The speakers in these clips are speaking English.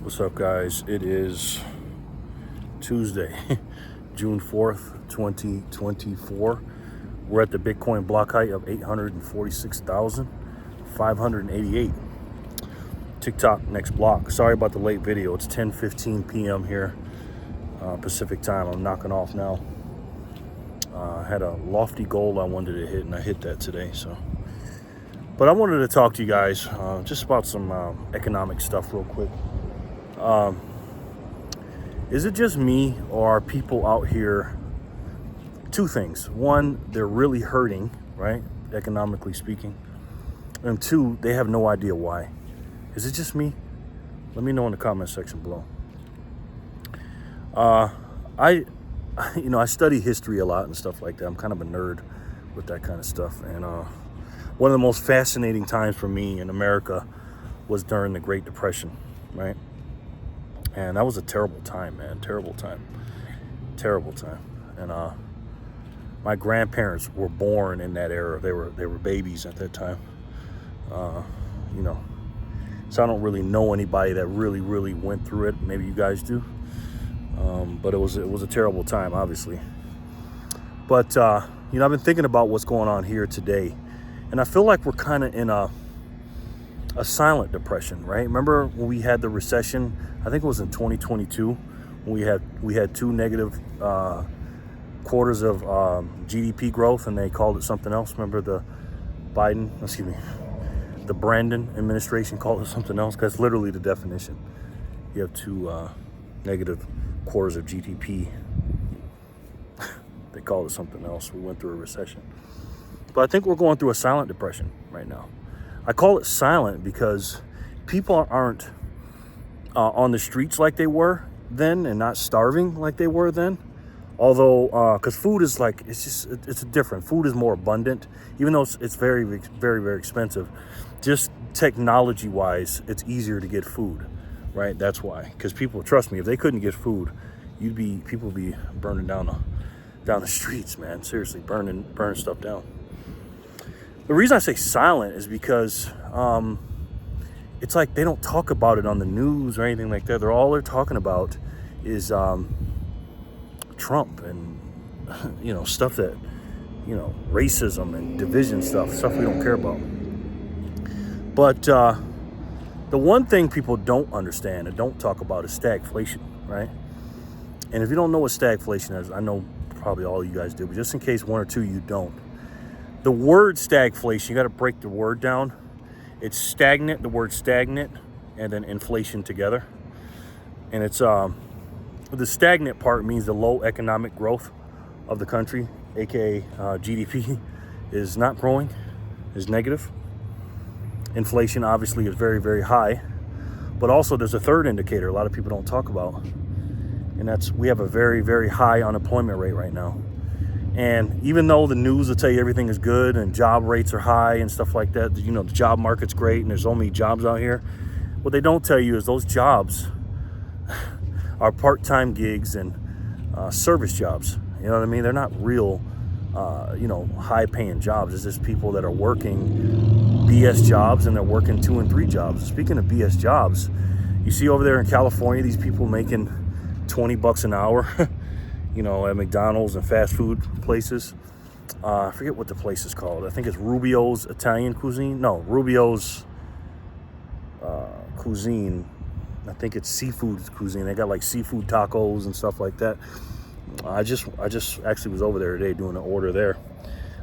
What's up, guys? It is Tuesday, June 4th, 2024. We're at the Bitcoin block height of 846,588. TikTok next block. Sorry about the late video. It's 10:15 p.m. here, Pacific time. I'm knocking off now. I had a lofty goal I wanted to hit, and I hit that today. But I wanted to talk to you guys just about some economic stuff real quick. Is it just me, or are people out here? Two things. One, they're really hurting, right? Economically speaking. And two, they have no idea why. Is it just me? Let me know in the comment section below. I study history a lot and stuff like that. I'm kind of a nerd with that kind of stuff. And one of the most fascinating times for me in America was during the Great Depression, right? And that was a terrible time, man. Terrible time. And my grandparents were born in that era. They were babies at that time. So I don't really know anybody that really went through it. Maybe you guys do. But it was a terrible time, obviously. But I've been thinking about what's going on here today, and I feel like we're kind of in a silent depression, right? Remember when we had the recession? I think it was in 2022 when we had two negative quarters of GDP growth, and they called it something else. Remember the Brandon administration called it something else? That's literally the definition. You have two negative quarters of GDP. They called it something else. We went through a recession. But I think we're going through a silent depression right now. I call it silent because people aren't on the streets like they were then, and not starving like they were then. Although, because food is it's different. Food is more abundant, even though it's very, very expensive. Just technology-wise, it's easier to get food, right? That's why. Because people, trust me, if they couldn't get food, people would be burning down the streets, man. Seriously, burning stuff down. The reason I say silent is because it's like they don't talk about it on the news or anything like that. All they're talking about is Trump and stuff that racism and division stuff we don't care about. But the one thing people don't understand and don't talk about is stagflation, right? And if you don't know what stagflation is, I know probably all you guys do, but just in case one or two you don't. The word stagflation, you got to break the word down. It's stagnant, the word stagnant, and then inflation together. And it's the stagnant part means the low economic growth of the country, aka GDP, is not growing, is negative. Inflation obviously is very, very high. But also there's a third indicator a lot of people don't talk about. And that's we have a very, very high unemployment rate right now. And even though the news will tell you everything is good and job rates are high and stuff like that, the job market's great and there's so many jobs out here, what they don't tell you is those jobs are part-time gigs and service jobs. You know what I mean? They're not real, high-paying jobs. It's just people that are working BS jobs, and they're working 2 and 3 jobs. Speaking of BS jobs, you see over there in California, these people making $20 an hour. At McDonald's and fast food places. I forget what the place is called. I think it's Rubio's Italian Cuisine. No, Rubio's Cuisine. I think it's seafood cuisine. They got like seafood tacos and stuff like that. I just actually was over there today doing an order there.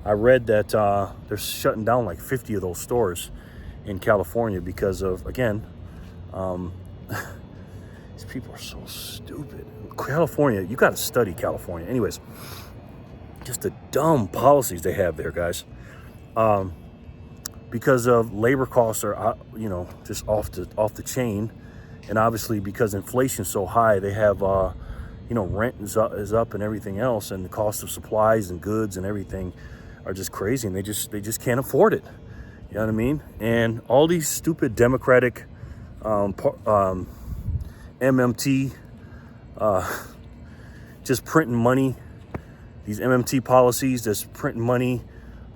I read that they're shutting down like 50 of those stores in California because of, again, these people are so stupid. California, you got to study California. Anyways, just the dumb policies they have there, guys. Because of labor costs are, just off the chain, and obviously because inflation's so high, they have, rent is up and everything else, and the cost of supplies and goods and everything are just crazy, and they just can't afford it. You know what I mean? And all these stupid Democratic, MMT. Just printing money, these MMT policies, just printing money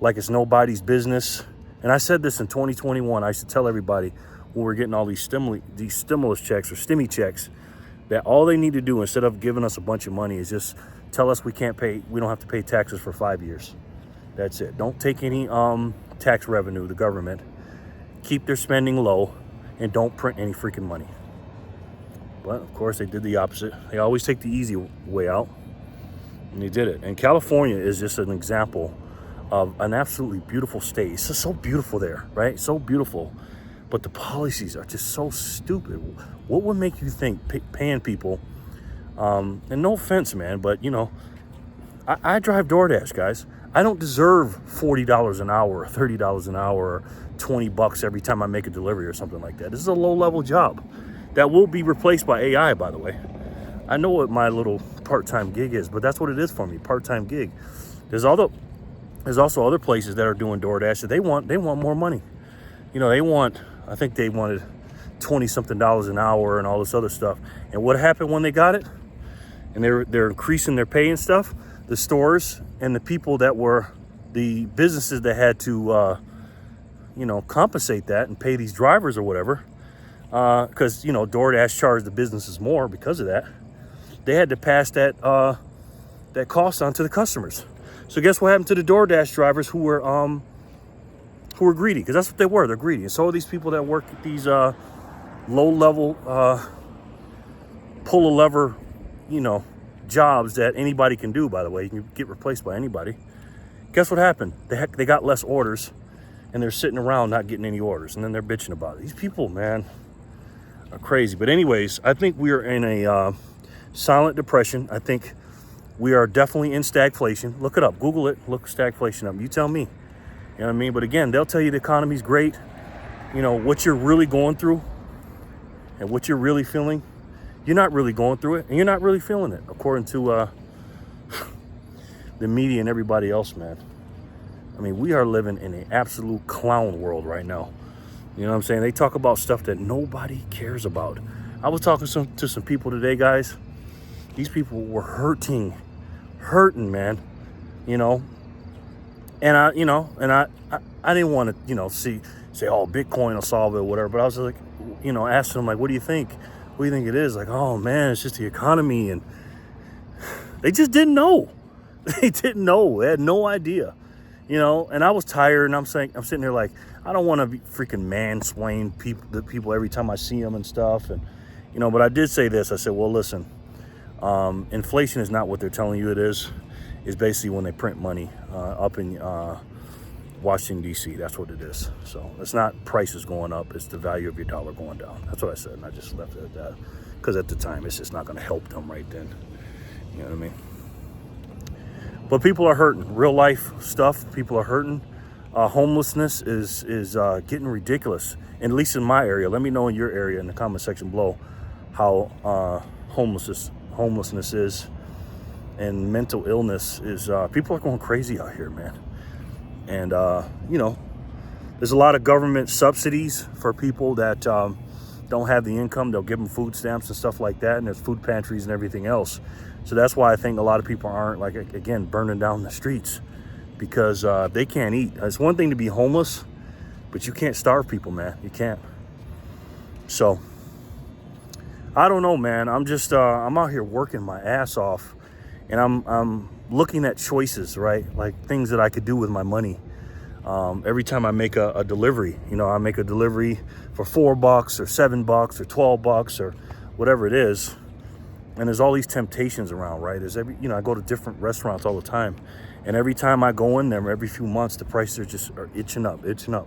like it's nobody's business. And I said this in 2021. I used to tell everybody, when we're getting all these stimulus checks or stimmy checks, that all they need to do instead of giving us a bunch of money is just tell us we don't have to pay taxes for 5 years. That's it. Don't take any tax revenue, the government. Keep their spending low and don't print any freaking money. But of course they did the opposite. They always take the easy way out, and they did it. And California is just an example of an absolutely beautiful state. It's just so beautiful there, right? So beautiful. But the policies are just so stupid. What would make you think paying people, and no offense, man, but you know, I drive DoorDash, guys. I don't deserve $40 an hour or $30 an hour or $20 every time I make a delivery or something like that. This is a low-level job that will be replaced by AI, by the way. I know what my little part-time gig is, but that's what it is for me, part-time gig. There's also other places that are doing DoorDash that they want more money. You know, I think they wanted $20-something an hour and all this other stuff. And what happened when they got it? And they're increasing their pay and stuff. The stores and the people that were the businesses that had to, compensate that and pay these drivers or whatever, because DoorDash charged the businesses more because of that. They had to pass that cost on to the customers. So guess what happened to the DoorDash drivers who were greedy? Because that's what they were. They're greedy. And so are these people that work at these low-level pull a lever, jobs that anybody can do, by the way. You can get replaced by anybody. Guess what happened? They got less orders, and they're sitting around not getting any orders, and then they're bitching about it. These people, man, are crazy. But anyways, I think we are in a silent depression. I think we are definitely in stagflation. Look it up. Google it. Look stagflation up. You tell me. You know what I mean? But again, they'll tell you the economy's great. What you're really going through and what you're really feeling, you're not really going through it, and you're not really feeling it, according to the media and everybody else, man. I mean, we are living in an absolute clown world right now. You know what I'm saying? They talk about stuff that nobody cares about. I was talking to some people today, guys. These people were hurting, man. And I didn't want to, say, oh, Bitcoin will solve it or whatever. But I was like, asking them, like, what do you think? What do you think it is? Like, oh man, it's just the economy. And they just didn't know. They didn't know. They had no idea. And I was tired, and I'm sitting there like, I don't want to be freaking mansplain the people every time I see them and stuff. And, but I did say this. I said, well, listen, inflation is not what they're telling you it is. It's basically when they print money up in Washington, D.C. That's what it is. So it's not prices going up. It's the value of your dollar going down. That's what I said, and I just left it at that. Because at the time, it's just not going to help them right then. You know what I mean? But people are hurting. Real life stuff, people are hurting. Homelessness is getting ridiculous. And at least in my area. Let me know in your area in the comment section below how homelessness is. And mental illness is, people are going crazy out here, man. And, there's a lot of government subsidies for people that don't have the income. They'll give them food stamps and stuff like that. And there's food pantries and everything else. So that's why I think a lot of people aren't, like, again, burning down the streets because they can't eat. It's one thing to be homeless, but you can't starve people, man. You can't. So I don't know, man. I'm just, I'm out here working my ass off. And I'm looking at choices, right? Like things that I could do with my money. Every time I make a delivery, I make a delivery for $4 or $7 or $12 or whatever it is. And there's all these temptations around, right? I go to different restaurants all the time. And every time I go in there, every few months, the prices are itching up. It's not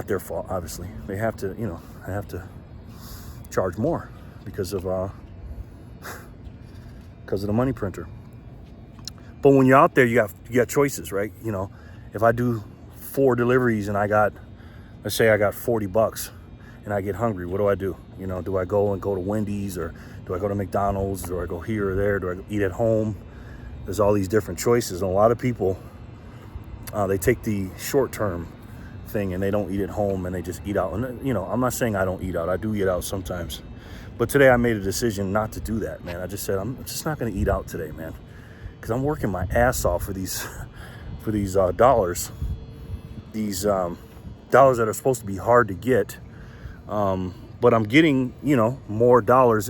their fault, obviously. They have to, charge more because of the money printer. But when you're out there, you got choices, right? If I do 4 deliveries and let's say I got $40 and I get hungry, what do? Do I go to Wendy's, or do I go to McDonald's? Do I go here or there? Do I eat at home? There's all these different choices. And a lot of people, they take the short-term thing and they don't eat at home and they just eat out. And, I'm not saying I don't eat out. I do eat out sometimes. But today I made a decision not to do that, man. I just said, I'm just not going to eat out today, man. Because I'm working my ass off for these dollars. These dollars that are supposed to be hard to get. But I'm getting, more dollars.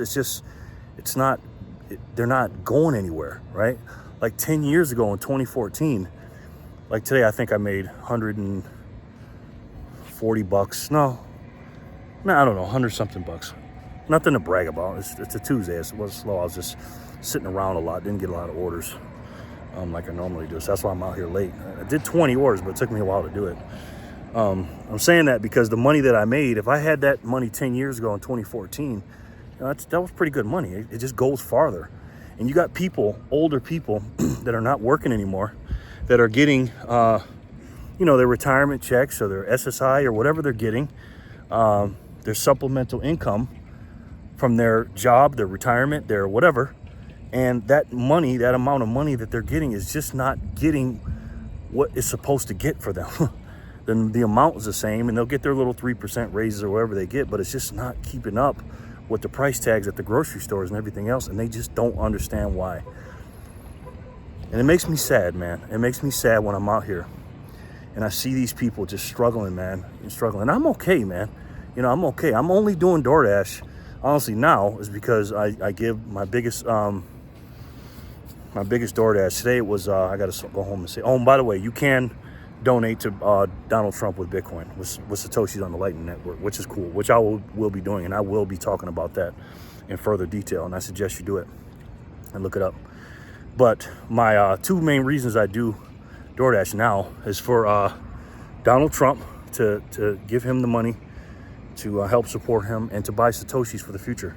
They're not going anywhere, right? Like 10 years ago in 2014, like today, I think I made $140. No, I don't know, 100 something bucks. Nothing to brag about. It's a Tuesday. It was slow. I was just sitting around a lot. Didn't get a lot of orders like I normally do. So that's why I'm out here late. I did 20 orders, but it took me a while to do it. I'm saying that because the money that I made, if I had that money 10 years ago in 2014, that was pretty good money. It just goes farther. And you got people, older people that are not working anymore, that are getting, their retirement checks or their SSI or whatever they're getting, their supplemental income from their job, their retirement, their whatever. And that money, that amount of money that they're getting is just not getting what it's supposed to get for them. Then the amount is the same, and they'll get their little 3% raises or whatever they get, but it's just not keeping up with the price tags at the grocery stores and everything else, and they just don't understand why. And it makes me sad, man. It makes me sad when I'm out here and I see these people just struggling, man, and struggling. And I'm okay, man. I'm okay. I'm only doing DoorDash, honestly, now is because I give my biggest DoorDash. Today it was, I got to go home and say, oh, and by the way, you can donate to Donald Trump with Bitcoin, with Satoshi's on the Lightning Network, which is cool, which I will be doing, and I will be talking about that in further detail, and I suggest you do it and look it up. But my two main reasons I do DoorDash now is for Donald Trump, to give him the money to help support him and to buy Satoshis for the future,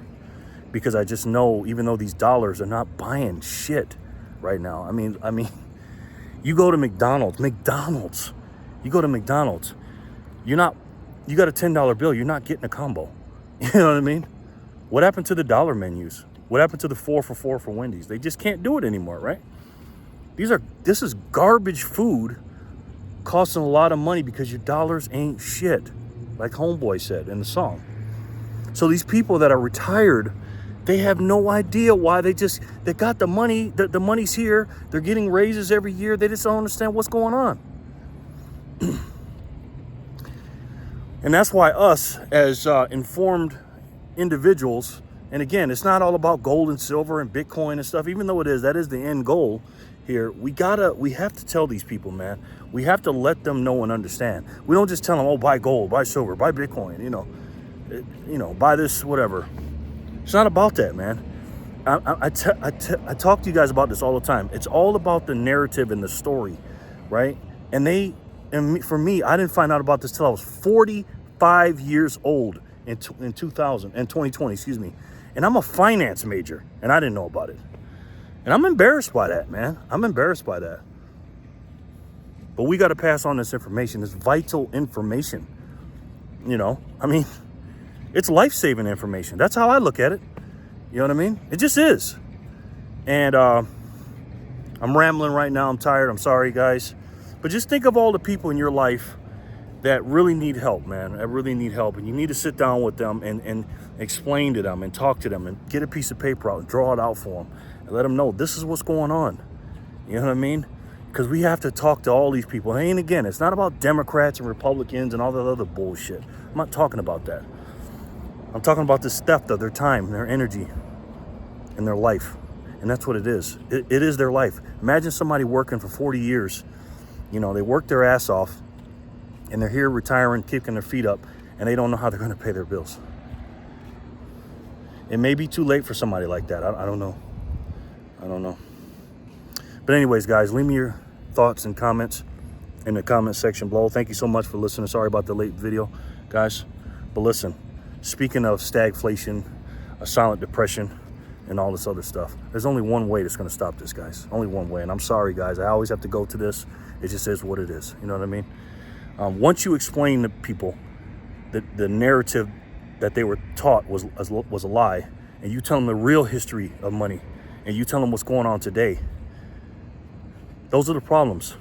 because I just know, even though these dollars are not buying shit right now, I mean, you go to McDonald's, you go to McDonald's, you got a $10 bill, you're not getting a combo. You know what I mean? What happened to the dollar menus? What happened to the 4 for $4 for Wendy's? They just can't do it anymore, right? This is garbage food costing a lot of money because your dollars ain't shit, like Homeboy said in the song. So these people that are retired, they have no idea why. They got the money, the money's here, they're getting raises every year, they just don't understand what's going on. And that's why us, as informed individuals, and again, it's not all about gold and silver and Bitcoin and stuff, even though that is the end goal here. We have to tell these people, man. We have to let them know and understand. We don't just tell them, oh, buy gold, buy silver, buy Bitcoin, buy this, whatever. It's not about that, man. I talk to you guys about this all the time. It's all about the narrative and the story, right? For me, I didn't find out about this till I was 45 years old in 2020, excuse me. And I'm a finance major, and I didn't know about it. And I'm embarrassed by that, man. I'm embarrassed by that. But we got to pass on this information, this vital information. It's life-saving information. That's how I look at it. You know what I mean? It just is. And I'm rambling right now. I'm tired. I'm sorry, guys. But just think of all the people in your life that really need help, man. That really need help. And you need to sit down with them and explain to them and talk to them and get a piece of paper out and draw it out for them and let them know this is what's going on. You know what I mean? Because we have to talk to all these people. And again, it's not about Democrats and Republicans and all that other bullshit. I'm not talking about that. I'm talking about the theft of their time, their energy, and their life. And that's what it is. It is their life. Imagine somebody working for 40 years. They work their ass off, and they're here retiring, kicking their feet up, and they don't know how they're going to pay their bills. It may be too late for somebody like that. I don't know. But anyways, guys, leave me your thoughts and comments in the comment section below. Thank you so much for listening. Sorry about the late video, guys. But listen, speaking of stagflation, a silent depression, and all this other stuff, there's only one way that's going to stop this, guys. Only one way. And I'm sorry, guys. I always have to go to this. It just is what it is. You know what I mean? Once you explain to people that the narrative that they were taught was a lie, and you tell them the real history of money, and you tell them what's going on today, those are the problems.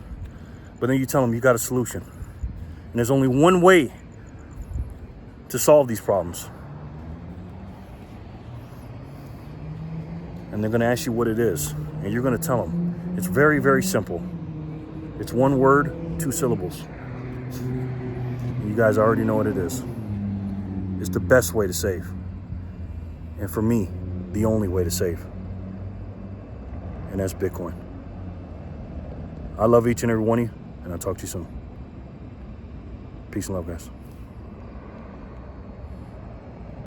But then you tell them you got a solution. And there's only one way to solve these problems. And they're going to ask you what it is. And you're going to tell them. It's very, very simple. It's one word, 2 syllables. You guys already know what it is. is the best way to save. And for me, the only way to save. And that's Bitcoin. I love each and every one of you, and I'll talk to you soon. Peace and love, guys.